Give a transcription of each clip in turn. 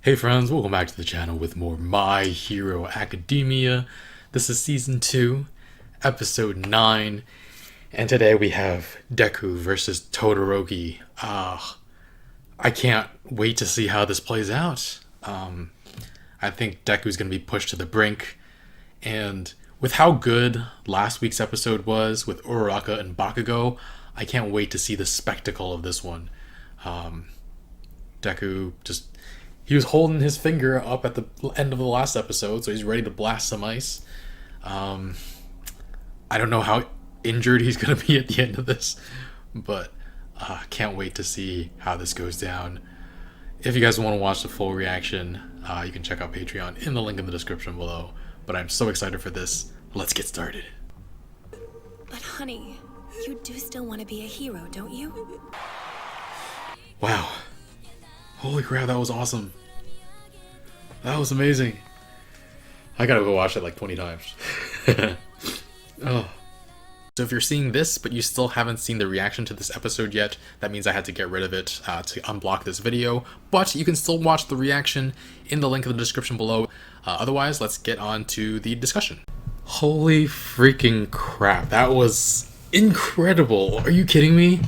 Hey friends, welcome back to the channel with more My Hero Academia. This is Season 2, Episode 9, and today we have Deku versus Todoroki. I can't wait to see how this plays out. I think Deku's going to be pushed to the brink, and with how good last week's episode was with Uraraka and Bakugo, I can't wait to see the spectacle of this one. Deku he was holding his finger up at the end of the last episode, so he's ready to blast some ice. I don't know how injured he's going to be at the end of this, but can't wait to see how this goes down. If you guys want to watch the full reaction, you can check out Patreon in the link in the description below. But I'm so excited for this. Let's get started. But honey, you do still want to be a hero, don't you? Wow. Holy crap, that was awesome. That was amazing. I gotta go watch it like 20 times. Oh. So if you're seeing this, but you still haven't seen the reaction to this episode yet, that means I had to get rid of it to unblock this video. But you can still watch the reaction in the link in the description below. Otherwise, let's get on to the discussion. Holy freaking crap, that was incredible. Are you kidding me?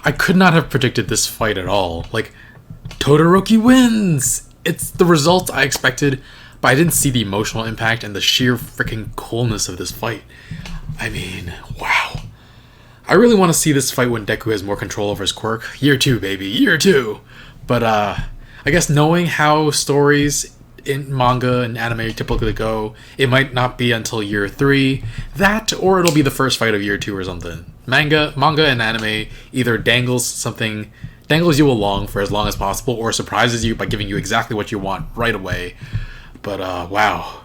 I could not have predicted this fight at all. Like, Todoroki wins! It's the result I expected, but I didn't see the emotional impact and the sheer freaking coolness of this fight. I mean, wow. I really want to see this fight when Deku has more control over his quirk. Year 2, baby. Year 2! But, I guess knowing how stories in manga and anime typically go, it might not be until year 3. That, or it'll be the first fight of year 2 or something. Manga and anime either dangles you along for as long as possible, or surprises you by giving you exactly what you want right away. But wow,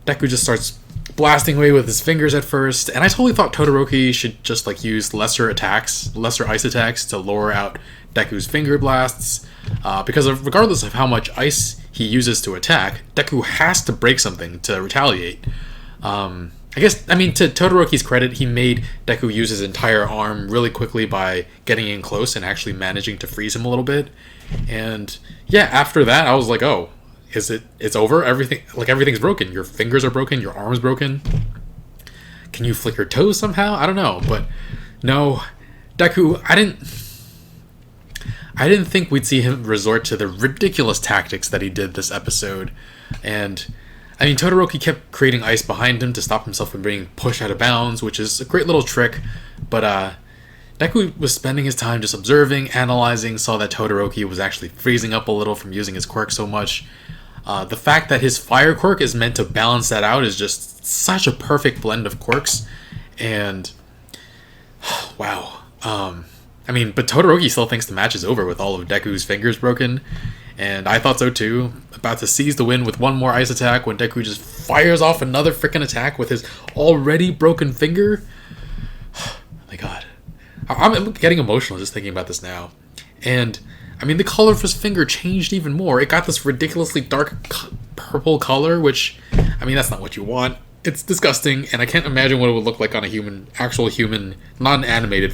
Deku just starts blasting away with his fingers at first, and I totally thought Todoroki should just like use lesser ice attacks to lure out Deku's finger blasts, because regardless of how much ice he uses to attack, Deku has to break something to retaliate. To Todoroki's credit, he made Deku use his entire arm really quickly by getting in close and actually managing to freeze him a little bit. And yeah, after that, I was like, oh, it's over? Everything's broken. Your fingers are broken, your arm's broken. Can you flick your toes somehow? I don't know, but no, Deku, I didn't think we'd see him resort to the ridiculous tactics that he did this episode. And I mean, Todoroki kept creating ice behind him to stop himself from being pushed out of bounds, which is a great little trick, but Deku was spending his time just observing, analyzing, saw that Todoroki was actually freezing up a little from using his quirk so much. The fact that his fire quirk is meant to balance that out is just such a perfect blend of quirks, and wow. But Todoroki still thinks the match is over with all of Deku's fingers broken, and I thought so too. About to seize the win with one more ice attack when Deku just fires off another freaking attack with his already broken finger. Oh my god. I'm getting emotional just thinking about this now. And, the color of his finger changed even more. It got this ridiculously dark purple color, which, that's not what you want. It's disgusting, and I can't imagine what it would look like on a actual human, non-animated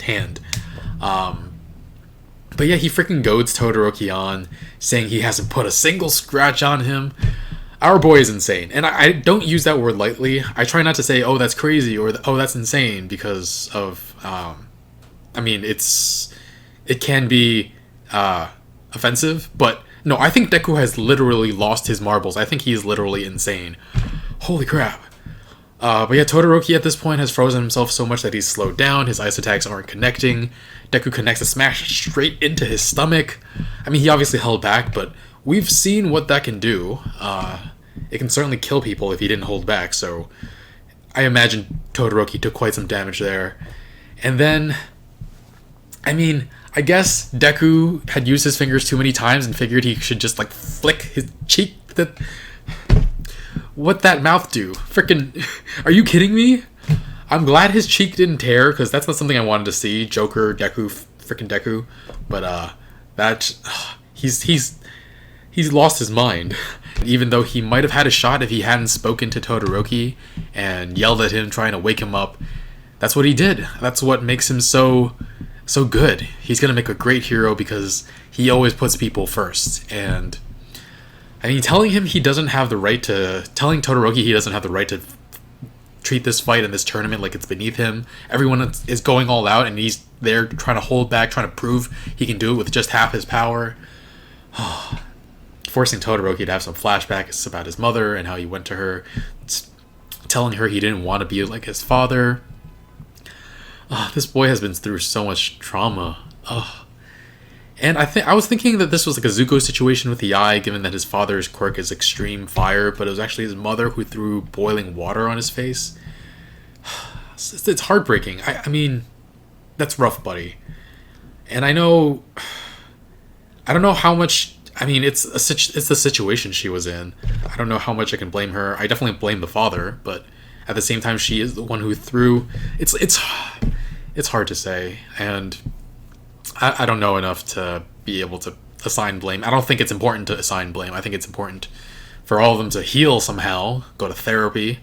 hand. But yeah, he freaking goads Todoroki on, saying he hasn't put a single scratch on him. Our boy is insane. And I don't use that word lightly. I try not to say, oh, that's crazy, or oh, that's insane, because of, it can be offensive. But no, I think Deku has literally lost his marbles. I think he is literally insane. Holy crap. But yeah, Todoroki at this point has frozen himself so much that he's slowed down, his ice attacks aren't connecting. Deku connects a smash straight into his stomach. He obviously held back, but we've seen what that can do. It can certainly kill people if he didn't hold back, so I imagine Todoroki took quite some damage there. And then, I guess Deku had used his fingers too many times and figured he should just, flick his cheek. What'd that mouth do? Frickin', are you kidding me? I'm glad his cheek didn't tear, because that's not something I wanted to see. Joker, Deku, frickin' Deku. But, he's lost his mind. Even though he might have had a shot if he hadn't spoken to Todoroki and yelled at him, trying to wake him up. That's what he did. That's what makes him so so good. He's gonna make a great hero because he always puts people first. And I mean, telling Todoroki he doesn't have the right to treat this fight in this tournament like it's beneath him. Everyone is going all out, and he's there trying to hold back, trying to prove he can do it with just half his power. Forcing Todoroki to have some flashbacks about his mother and how he went to her, telling her he didn't want to be like his father. This boy has been through so much trauma. And I was thinking that this was like a Zuko situation with the eye, given that his father's quirk is extreme fire, but it was actually his mother who threw boiling water on his face. It's heartbreaking. I mean, that's rough, buddy. And I don't know how much. I mean, it's the situation she was in. I don't know how much I can blame her. I definitely blame the father, but at the same time, she is the one who threw. It's hard to say, and I don't know enough to be able to assign blame. I don't think it's important to assign blame. I think it's important for all of them to heal somehow, go to therapy.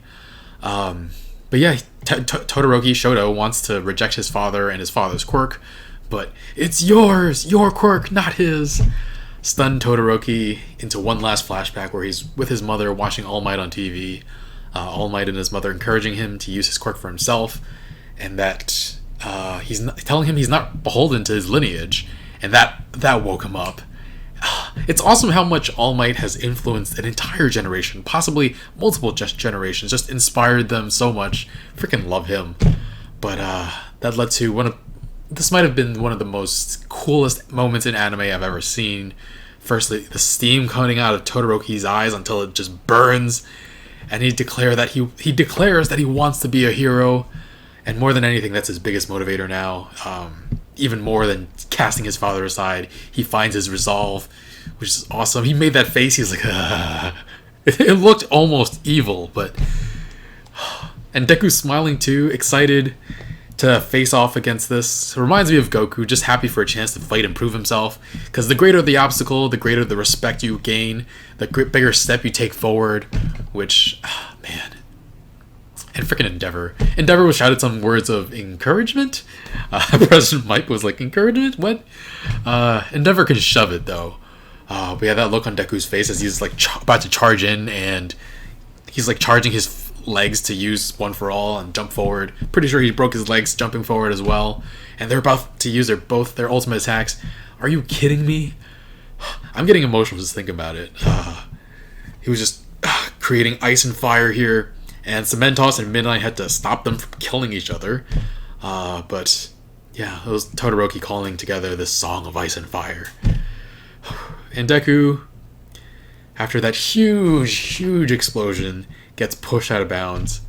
But yeah, Todoroki Shoto wants to reject his father and his father's quirk, but it's your quirk, not his. Stunned Todoroki into one last flashback where he's with his mother watching All Might on TV. All Might and his mother encouraging him to use his quirk for himself, and that telling him he's not beholden to his lineage, and that woke him up. It's awesome how much All Might has influenced an entire generation, possibly multiple generations, just inspired them so much. Freaking love him. But that led to this might have been one of the most coolest moments in anime I've ever seen. Firstly, the steam coming out of Todoroki's eyes until it just burns, and he declares that he wants to be a hero, and more than anything, that's his biggest motivator now. Even more than casting his father aside, he finds his resolve, which is awesome. He made that face. He's like, it looked almost evil, but and Deku's smiling too, excited to face off against this. It reminds me of Goku, just happy for a chance to fight and prove himself, because the greater the obstacle, the greater the respect you gain, the bigger step you take forward, which, man. And freaking Endeavor was shouted some words of encouragement. President Mike was like, encouragement? What? Endeavor can shove it, though. But yeah, that look on Deku's face as he's like about to charge in, and he's like charging his legs to use One for All and jump forward. Pretty sure he broke his legs jumping forward as well. And they're about to use their ultimate attacks. Are you kidding me? I'm getting emotional just thinking about it. He was just creating ice and fire here, and Cementos and Midnight had to stop them from killing each other. But yeah, it was Todoroki calling together this song of ice and fire. And Deku, after that huge explosion, gets pushed out of bounds.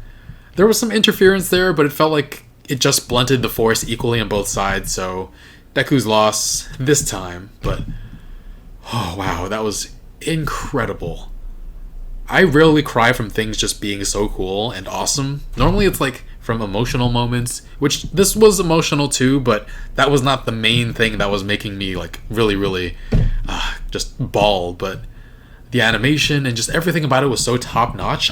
There was some interference there, but it felt like it just blunted the force equally on both sides, so Deku's loss this time. But oh wow, that was incredible. I rarely cry from things just being so cool and awesome. Normally it's like from emotional moments, which this was emotional too, but that was not the main thing that was making me like really just bawl. But the animation and just everything about it was so top notch.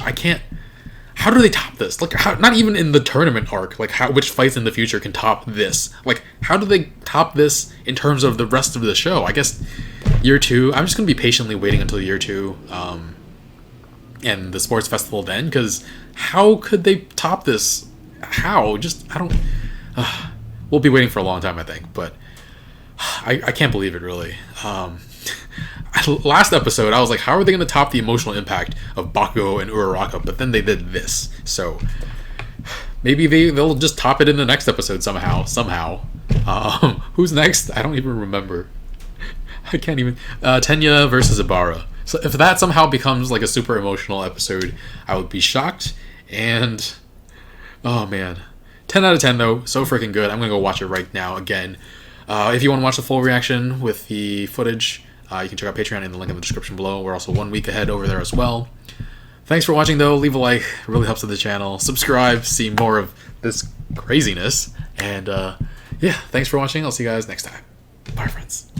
How do they top this? Like, not even in the tournament arc. Like, which fights in the future can top this? Like, how do they top this in terms of the rest of the show? I guess year 2. I'm just gonna be patiently waiting until year 2, and the sports festival then, because how could they top this? How? I don't. We'll be waiting for a long time, I think, but I can't believe it really. Last episode, I was like, how are they going to top the emotional impact of Bakugo and Uraraka? But then they did this. So maybe they'll just top it in the next episode somehow. Who's next? I don't even remember. I can't even. Tenya versus Ibarra. So if that somehow becomes like a super emotional episode, I would be shocked. And oh man, 10 out of 10 though. So freaking good. I'm going to go watch it right now again. If you want to watch the full reaction with the footage, you can check out Patreon in the link in the description below. We're also 1 week ahead over there as well. Thanks for watching, though. Leave a like. It really helps with the channel. Subscribe. See more of this craziness. And, yeah, thanks for watching. I'll see you guys next time. Bye, friends.